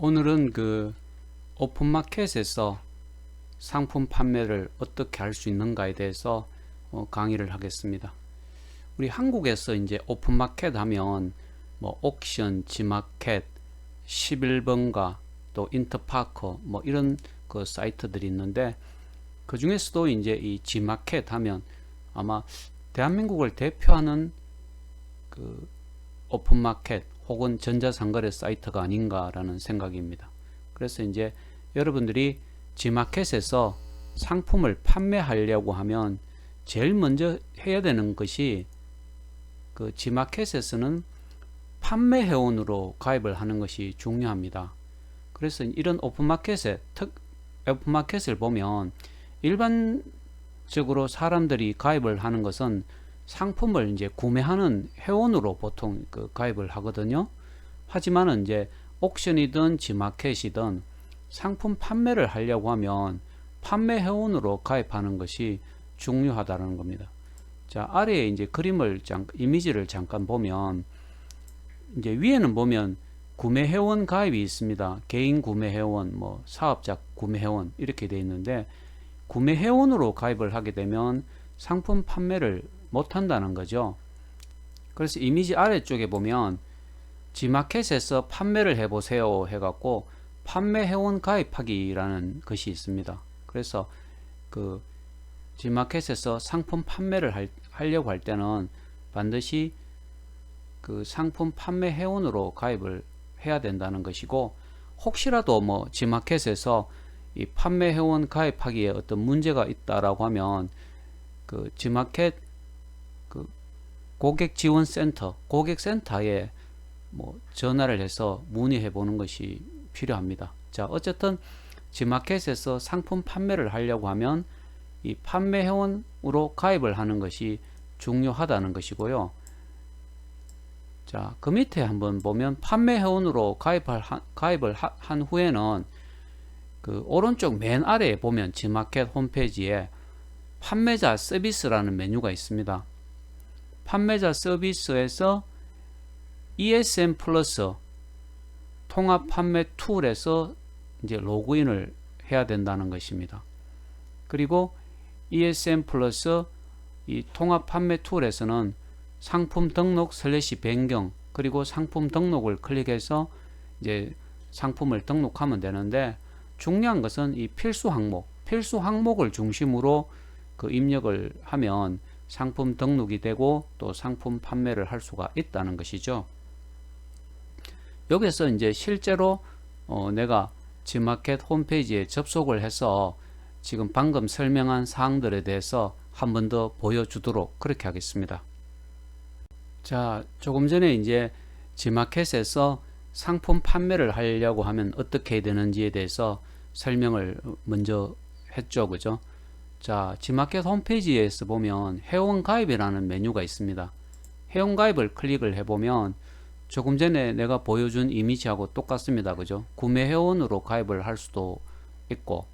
오늘은 그 오픈마켓에서 상품 판매를 어떻게 할 수 있는가에 대해서 강의를 하겠습니다. 우리 한국에서 이제 오픈마켓 하면 뭐 옥션, 지마켓, 11번가, 또 인터파커 뭐 이런 그 사이트들이 있는데, 그 중에서도 이제 이 지마켓 하면 아마 대한민국을 대표하는 그 오픈마켓 혹은 전자상거래 사이트가 아닌가라는 생각입니다. 그래서 이제 여러분들이 지마켓에서 상품을 판매하려고 하면 제일 먼저 해야 되는 것이, 그 지마켓에서는 판매 회원으로 가입을 하는 것이 중요합니다. 그래서 이런 오픈마켓을 보면 일반적으로 사람들이 가입을 하는 것은 상품을 이제 구매하는 회원으로 보통 가입을 하거든요. 하지만은 이제 옥션이든 지마켓이든 상품 판매를 하려고 하면 판매 회원으로 가입하는 것이 중요하다는 겁니다. 자, 아래에 이제 이미지를 잠깐 보면, 이제 위에는 보면 구매 회원 가입이 있습니다. 개인 구매 회원, 뭐 사업자 구매 회원 이렇게 되어 있는데, 구매 회원으로 가입을 하게 되면 상품 판매를 못 한다는 거죠. 그래서 이미지 아래쪽에 보면 지마켓에서 판매를 해보세요 해갖고 판매 회원 가입하기라는 것이 있습니다. 그래서 그 지마켓에서 상품 판매를 하려고 할 때는 반드시 그 상품 판매 회원으로 가입을 해야 된다는 것이고, 혹시라도 뭐 지마켓에서 이 판매 회원 가입하기에 어떤 문제가 있다라고 하면 그 지마켓 그 고객지원센터, 고객센터에 뭐 전화를 해서 문의해 보는 것이 필요합니다. 자, 어쨌든 지마켓에서 상품 판매를 하려고 하면 이 판매 회원으로 가입을 하는 것이 중요하다는 것이고요. 자, 그 밑에 한번 보면 판매 회원으로 가입을 한 후에는 그 오른쪽 맨 아래에 보면 지마켓 홈페이지에 판매자 서비스라는 메뉴가 있습니다. 판매자 서비스에서 ESN 플러스 통합 판매 툴에서 이제 로그인을 해야 된다는 것입니다. 그리고 ESN 플러스 이 통합 판매 툴에서는 상품 등록 / 변경, 그리고 상품 등록을 클릭해서 이제 상품을 등록하면 되는데, 중요한 것은 이 필수 항목을 중심으로 그 입력을 하면 상품 등록이 되고 또 상품 판매를 할 수가 있다는 것이죠. 여기서 이제 실제로 내가 지마켓 홈페이지에 접속을 해서 지금 방금 설명한 사항들에 대해서 한 번 더 보여주도록 그렇게 하겠습니다. 자, 조금 전에 이제 지마켓에서 상품 판매를 하려고 하면 어떻게 해야 되는지에 대해서 설명을 먼저 했죠, 그죠? 자, 지마켓 홈페이지에서 보면 회원 가입이라는 메뉴가 있습니다. 회원 가입을 클릭을 해보면 조금 전에 내가 보여준 이미지하고 똑같습니다, 그죠? 구매 회원으로 가입을 할 수도 있고,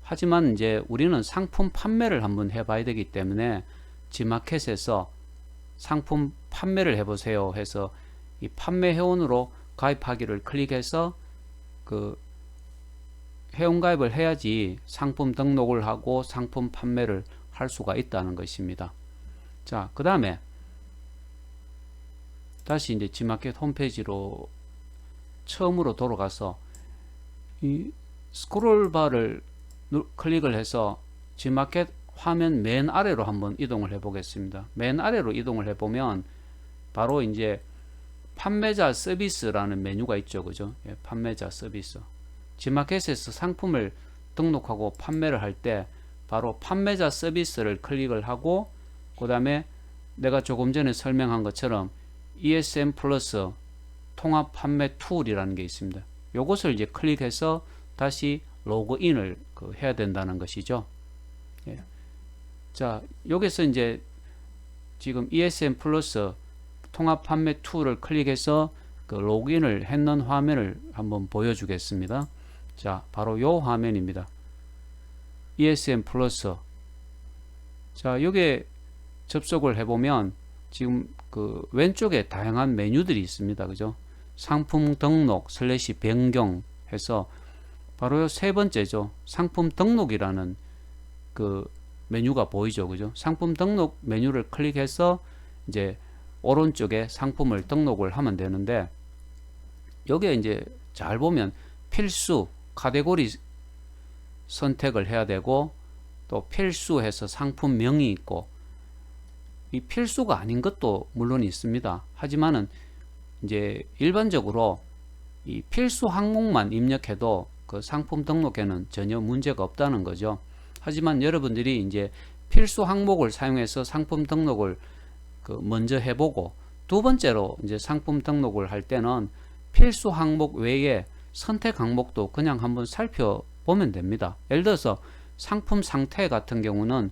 하지만 이제 우리는 상품 판매를 한번 해봐야 되기 때문에 지마켓에서 상품 판매를 해보세요 해서 이 판매 회원으로 가입하기를 클릭해서 그 회원 가입을 해야지 상품 등록을 하고 상품 판매를 할 수가 있다는 것입니다. 자, 그 다음에 다시 이제 지마켓 홈페이지로 처음으로 돌아가서 이 스크롤바를 클릭을 해서 지마켓 화면 맨 아래로 한번 이동을 해 보겠습니다. 맨 아래로 이동을 해 보면 바로 이제 판매자 서비스라는 메뉴가 있죠, 그죠? 예, 판매자 서비스. 지마켓에서 상품을 등록하고 판매를 할 때 바로 판매자 서비스를 클릭을 하고, 그 다음에 내가 조금 전에 설명한 것처럼 ESN 플러스 통합 판매 툴이라는 게 있습니다. 요것을 이제 클릭해서 다시 로그인을 해야 된다는 것이죠. 예. 자, 여기서 이제 지금 ESN 플러스 통합 판매 툴을 클릭해서 그 로그인을 했는 화면을 한번 보여주겠습니다. 자, 바로 요 화면입니다. ESN 플러스. 자, 여기에 접속을 해보면 지금 그 왼쪽에 다양한 메뉴들이 있습니다, 그죠? 상품 등록 슬래시 변경 해서 바로 세 번째죠. 상품 등록이라는 그 메뉴가 보이죠. 그죠? 상품 등록 메뉴를 클릭해서 이제 오른쪽에 상품을 등록을 하면 되는데, 여기에 이제 잘 보면 필수 카테고리 선택을 해야 되고, 또 필수해서 상품명이 있고, 이 필수가 아닌 것도 물론 있습니다. 하지만은 이제 일반적으로 이 필수 항목만 입력해도 그 상품 등록에는 전혀 문제가 없다는 거죠. 하지만 여러분들이 이제 필수 항목을 사용해서 상품 등록을 먼저 해보고, 두 번째로 이제 상품 등록을 할 때는 필수 항목 외에 선택 항목도 그냥 한번 살펴보면 됩니다. 예를 들어서 상품 상태 같은 경우는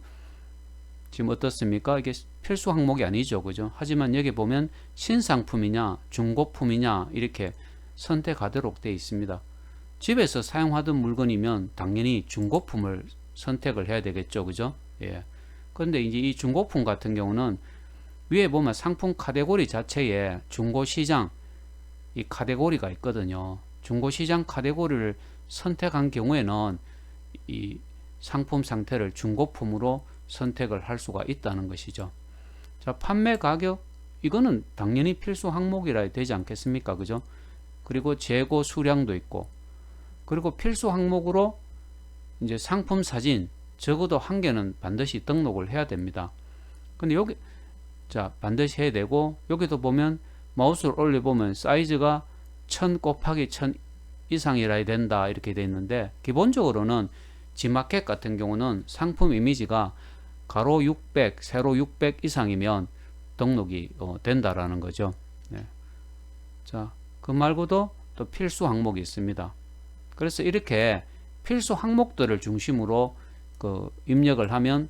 지금 어떻습니까? 이게 필수 항목이 아니죠. 그죠? 하지만 여기 보면 신상품이냐 중고품이냐 이렇게 선택하도록 되어 있습니다. 집에서 사용하던 물건이면 당연히 중고품을 선택을 해야 되겠죠. 그죠? 예. 그런데 이제 이 중고품 같은 경우는 위에 보면 상품 카테고리 자체에 중고시장 이 카테고리가 있거든요. 중고시장 카테고리를 선택한 경우에는 이 상품 상태를 중고품으로 선택을 할 수가 있다는 것이죠. 자, 판매 가격, 이거는 당연히 필수 항목이라 되지 않겠습니까? 그죠? 그리고 재고 수량도 있고, 그리고 필수 항목으로 이제 상품 사진 적어도 한 개는 반드시 등록을 해야 됩니다. 근데 여기 자 반드시 해야 되고, 여기도 보면 마우스를 올려보면 사이즈가 1000 곱하기 1000 이상이라야 된다 이렇게 되어 있는데, 기본적으로는 G마켓 같은 경우는 상품 이미지가 가로 600 세로 600 이상이면 등록이 된다라는 거죠. 네. 자, 그 말고도 또 필수 항목이 있습니다. 그래서 이렇게 필수 항목들을 중심으로 입력을 하면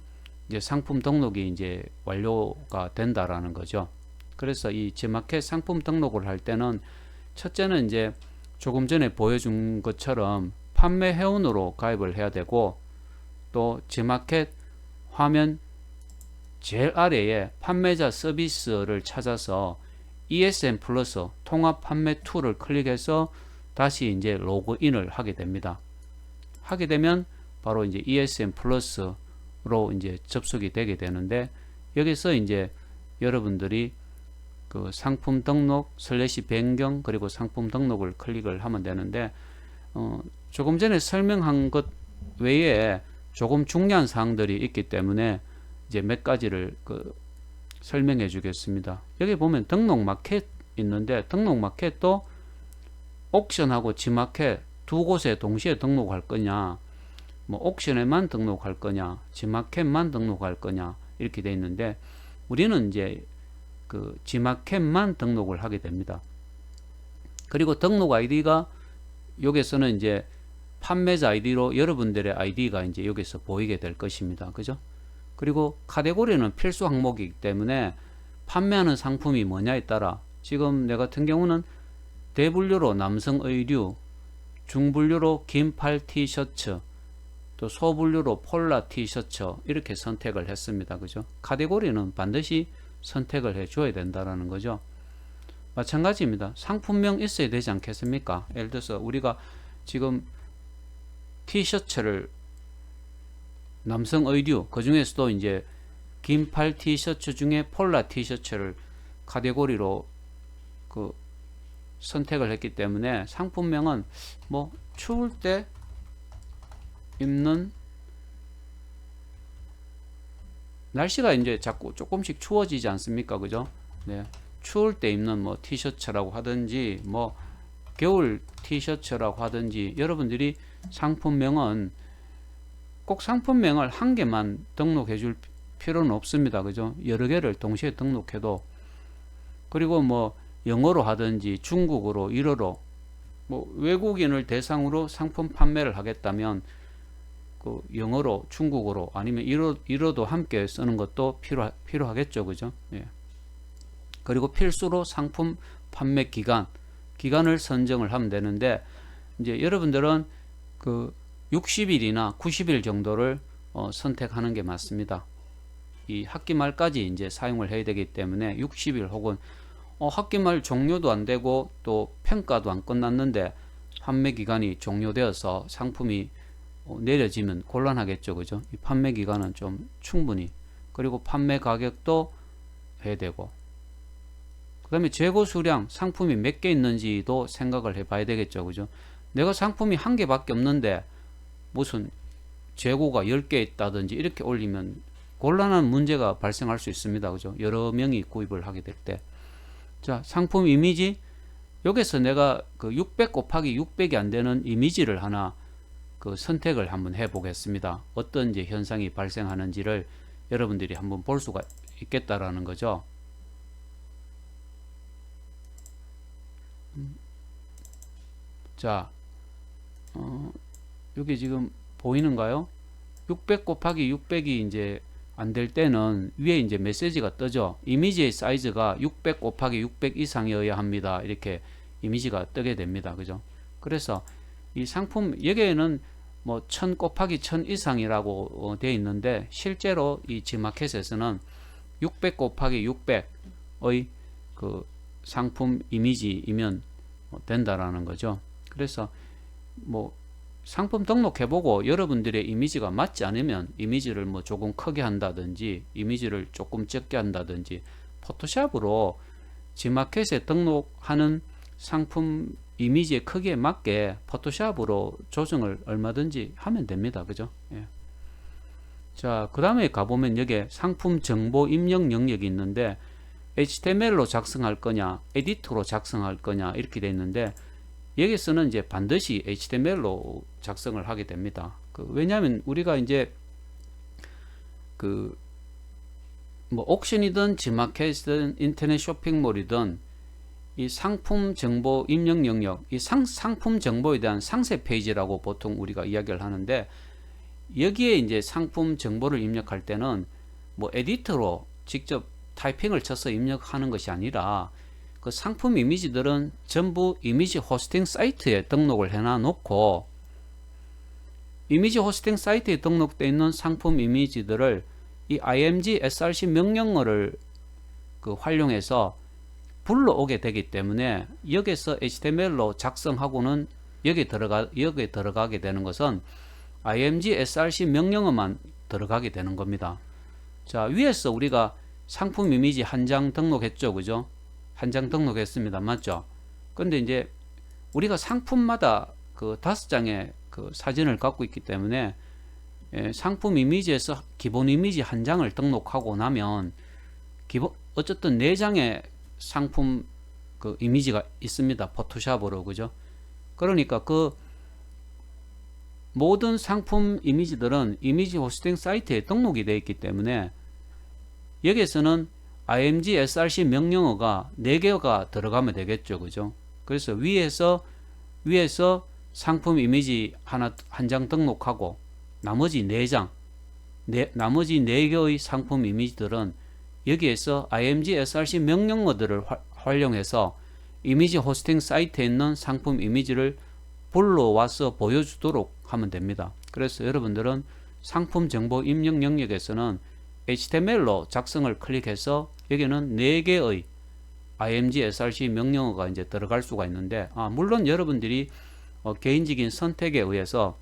이제 상품 등록이 이제 완료가 된다라는 거죠. 그래서 이 G마켓 상품 등록을 할 때는 첫째는 이제 조금 전에 보여준 것처럼 판매 회원으로 가입을 해야 되고, 또 G마켓 화면 제일 아래에 판매자 서비스를 찾아서 ESN 플러스 통합 판매 툴을 클릭해서 다시 이제 로그인을 하게 됩니다. 하게 되면 바로 이제 ESN 플러스로 이제 접속이 되게 되는데, 여기서 이제 여러분들이 그 상품 등록 슬래시 변경 그리고 상품 등록을 클릭을 하면 되는데, 조금 전에 설명한 것 외에 조금 중요한 사항들이 있기 때문에 이제 몇 가지를 설명해 주겠습니다. 여기 보면 등록 마켓 있는데, 등록 마켓도 옥션하고 G마켓 두 곳에 동시에 등록할 거냐, 뭐 옥션에만 등록할 거냐, G마켓만 등록할 거냐 이렇게 돼 있는데, 우리는 이제 G마켓만 등록을 하게 됩니다. 그리고 등록 아이디가 여기서는 이제 판매자 아이디로 여러분들의 아이디가 이제 여기서 보이게 될 것입니다. 그죠? 그리고 카테고리는 필수 항목이기 때문에 판매하는 상품이 뭐냐에 따라, 지금 내 같은 경우는 대분류로 남성 의류, 중분류로 긴팔 티셔츠, 또 소분류로 폴라 티셔츠 이렇게 선택을 했습니다. 그죠? 카테고리는 반드시 선택을 해 줘야 된다는 거죠. 마찬가지입니다. 상품명 있어야 되지 않겠습니까? 예를 들어서 우리가 지금 티셔츠를 남성 의류, 그 중에서도 이제 긴팔 티셔츠 중에 폴라 티셔츠를 카테고리로 선택을 했기 때문에 상품명은 뭐 추울 때 입는, 날씨가 이제 자꾸 조금씩 추워지지 않습니까? 그죠? 네. 추울 때 입는 뭐 티셔츠라고 하든지, 뭐 겨울 티셔츠라고 하든지, 여러분들이 상품명은 꼭 상품명을 한 개만 등록해 줄 필요는 없습니다. 그죠? 여러 개를 동시에 등록해도, 그리고 뭐 영어로 하든지 중국어로, 일어로, 뭐 외국인을 대상으로 상품 판매를 하겠다면 영어로, 중국어로, 아니면 일어도 함께 쓰는 것도 필요하겠죠. 그죠? 예. 그리고 필수로 상품 판매 기간을 선정을 하면 되는데, 이제 여러분들은 60일이나 90일 정도를 선택하는 게 맞습니다. 이 학기 말까지 이제 사용을 해야 되기 때문에 60일 혹은 학기 말 종료도 안 되고 또 평가도 안 끝났는데 판매 기간이 종료되어서 상품이 내려지면 곤란하겠죠. 그죠? 이 판매 기간은 좀 충분히, 그리고 판매 가격도 해야 되고, 그 다음에 재고 수량, 상품이 몇 개 있는지도 생각을 해 봐야 되겠죠. 그죠? 내가 상품이 한 개밖에 없는데 무슨 재고가 10개 있다든지 이렇게 올리면 곤란한 문제가 발생할 수 있습니다. 그죠? 여러 명이 구입을 하게 될 때. 자, 상품 이미지. 여기서 내가 그 600 곱하기 600이 안 되는 이미지를 하나 그 선택을 한번 해 보겠습니다. 어떤 이제 현상이 발생하는지를 여러분들이 한번 볼 수가 있겠다라는 거죠. 자, 여기 지금 보이는가요? 600 곱하기 600이 이제 안 될 때는 위에 이제 메시지가 뜨죠. 이미지의 사이즈가 600 곱하기 600 이상이어야 합니다. 이렇게 이미지가 뜨게 됩니다. 그죠? 그래서 이 상품 여기에는 뭐 1000 곱하기 1000 이상이라고 되어 있는데 실제로 이 G마켓에서는 600 곱하기 600의 그 상품 이미지이면 된다라는 거죠. 그래서 뭐 상품 등록해보고 여러분들의 이미지가 맞지 않으면 이미지를 뭐 조금 크게 한다든지 이미지를 조금 적게 한다든지 포토샵으로 G마켓에 등록하는 상품 이미지의 크기에 맞게 포토샵으로 조정을 얼마든지 하면 됩니다. 그죠? 예. 자, 그 다음에 가보면 여기에 상품 정보 입력 영역이 있는데 HTML로 작성할 거냐 에디터로 작성할 거냐 이렇게 되어 있는데 여기서는 이제 반드시 HTML로 작성을 하게 됩니다. 왜냐하면 우리가 이제 그 뭐 옥션이든 G마켓이든 인터넷 쇼핑몰이든 이 상품 정보 입력 영역, 이 상품 정보에 대한 상세 페이지라고 보통 우리가 이야기를 하는데 여기에 이제 상품 정보를 입력할 때는 뭐 에디터로 직접 타이핑을 쳐서 입력하는 것이 아니라 그 상품 이미지들은 전부 이미지 호스팅 사이트에 등록을 해놔 놓고 이미지 호스팅 사이트에 등록되어 있는 상품 이미지들을 이 img src 명령어를 그 활용해서 불러오게 되기 때문에 여기서 HTML로 작성하고는 여기에 들어가게 되는 것은 img src 명령어만 들어가게 되는 겁니다. 자, 위에서 우리가 상품 이미지 한 장 등록했죠. 그죠? 한 장 등록했습니다. 맞죠? 근데 이제 우리가 상품마다 그 5장의 그 사진을 갖고 있기 때문에 상품 이미지에서 기본 이미지 한 장을 등록하고 나면 어쨌든 4장의 상품 그 이미지가 있습니다. 포토샵으로. 그죠? 그러니까 그 모든 상품 이미지들은 이미지 호스팅 사이트에 등록이 되어 있기 때문에 여기에서는 img src 명령어가 4개가 들어가면 되겠죠. 그죠? 그래서 위에서 상품 이미지 한 장 등록하고 나머지 4장, 나머지 4개의 상품 이미지들은 여기에서 img src 명령어들을 활용해서 이미지 호스팅 사이트에 있는 상품 이미지를 불러와서 보여주도록 하면 됩니다. 그래서 여러분들은 상품 정보 입력 영역에서는 HTML로 작성을 클릭해서 여기는 4개의 img src 명령어가 이제 들어갈 수가 있는데 물론 여러분들이 개인적인 선택에 의해서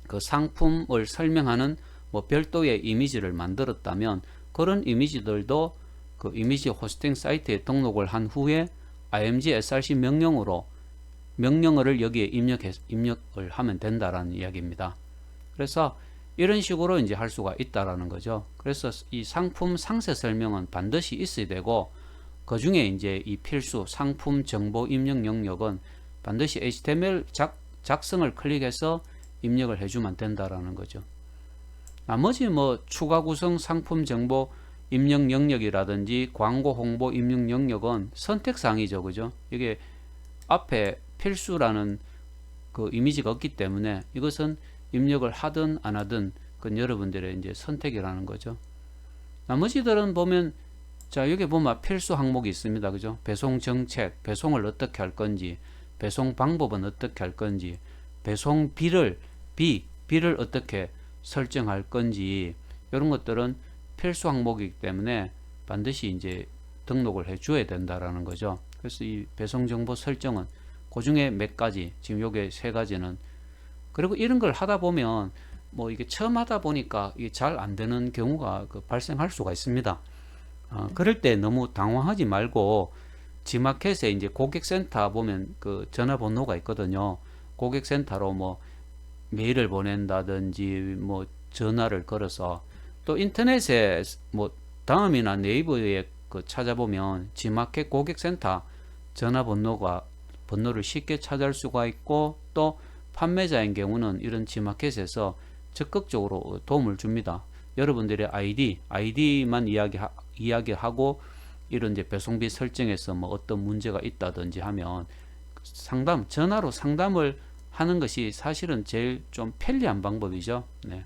그 상품을 설명하는 뭐 별도의 이미지를 만들었다면 그런 이미지들도 그 이미지 호스팅 사이트에 등록을 한 후에 img src 명령어를 여기에 입력을 하면 된다라는 이야기입니다. 그래서 이런 식으로 이제 할 수가 있다라는 거죠. 그래서 이 상품 상세 설명은 반드시 있어야 되고 그 중에 이제 이 필수 상품 정보 입력 영역은 반드시 HTML 작성을 클릭해서 입력을 해주면 된다라는 거죠. 나머지 뭐 추가 구성 상품 정보 입력 영역이라든지 광고 홍보 입력 영역은 선택사항이죠. 그죠? 이게 앞에 필수라는 그 이미지가 없기 때문에 이것은 입력을 하든 안 하든 그건 여러분들의 이제 선택이라는 거죠. 나머지들은 보면 자, 여기 보면 필수 항목이 있습니다. 그죠? 배송 정책, 배송을 어떻게 할 건지, 배송 방법은 어떻게 할 건지, 배송 비를 어떻게 설정할 건지, 이런 것들은 필수 항목이기 때문에 반드시 이제 등록을 해 줘야 된다라는 거죠. 그래서 이 배송 정보 설정은 그 중에 몇 가지, 지금 요게 세 가지는, 그리고 이런 걸 하다 보면 뭐 이게 처음 하다 보니까 이게 잘 안 되는 경우가 발생할 수가 있습니다. 그럴 때 너무 당황하지 말고 지마켓에 이제 고객센터 보면 그 전화번호가 있거든요. 고객센터로 뭐 메일을 보낸다든지 뭐 전화를 걸어서, 또 인터넷에 뭐 다음이나 네이버에 그 찾아보면 지마켓 고객센터 번호를 쉽게 찾을 수가 있고, 또 판매자인 경우는 이런 지마켓에서 적극적으로 도움을 줍니다. 여러분들의 아이디만 이야기하고 이런 이제 배송비 설정에서 뭐 어떤 문제가 있다든지 하면 전화로 상담을 하는 것이 사실은 제일 좀 편리한 방법이죠. 네.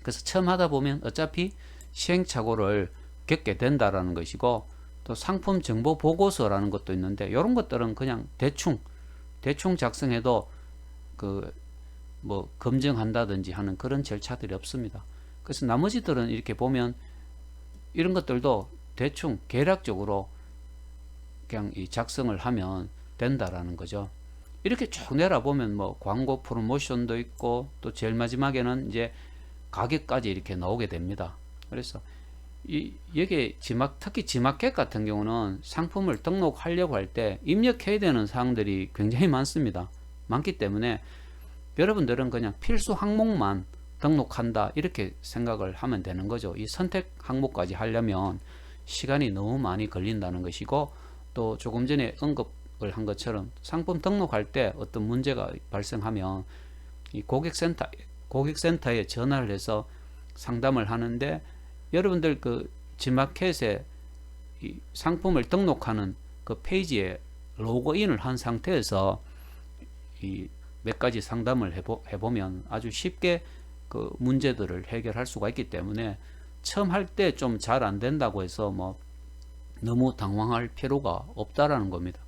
그래서 처음 하다 보면 어차피 시행착오를 겪게 된다라는 것이고, 또 상품 정보 보고서라는 것도 있는데 이런 것들은 그냥 대충 작성해도 그 뭐 검증한다든지 하는 그런 절차들이 없습니다. 그래서 나머지들은 이렇게 보면 이런 것들도 대충 계략적으로 그냥 이 작성을 하면 된다라는 거죠. 이렇게 쭉 내려보면 뭐 광고 프로모션도 있고, 또 제일 마지막에는 이제 가격까지 이렇게 나오게 됩니다. 그래서 여기 특히 지마켓 같은 경우는 상품을 등록하려고 할 때 입력해야 되는 사항들이 굉장히 많기 때문에 여러분들은 그냥 필수 항목만 등록한다 이렇게 생각을 하면 되는 거죠. 이 선택 항목까지 하려면 시간이 너무 많이 걸린다는 것이고, 또 조금 전에 언급을 한 것처럼 상품 등록할 때 어떤 문제가 발생하면 이 고객센터에 전화를 해서 상담을 하는데, 여러분들 그 지마켓에 이 상품을 등록하는 그 페이지에 로그인을 한 상태에서 이 몇 가지 상담을 해보면 아주 쉽게 그 문제들을 해결할 수가 있기 때문에, 처음 할 때 좀 잘 안 된다고 해서 뭐 너무 당황할 필요가 없다라는 겁니다.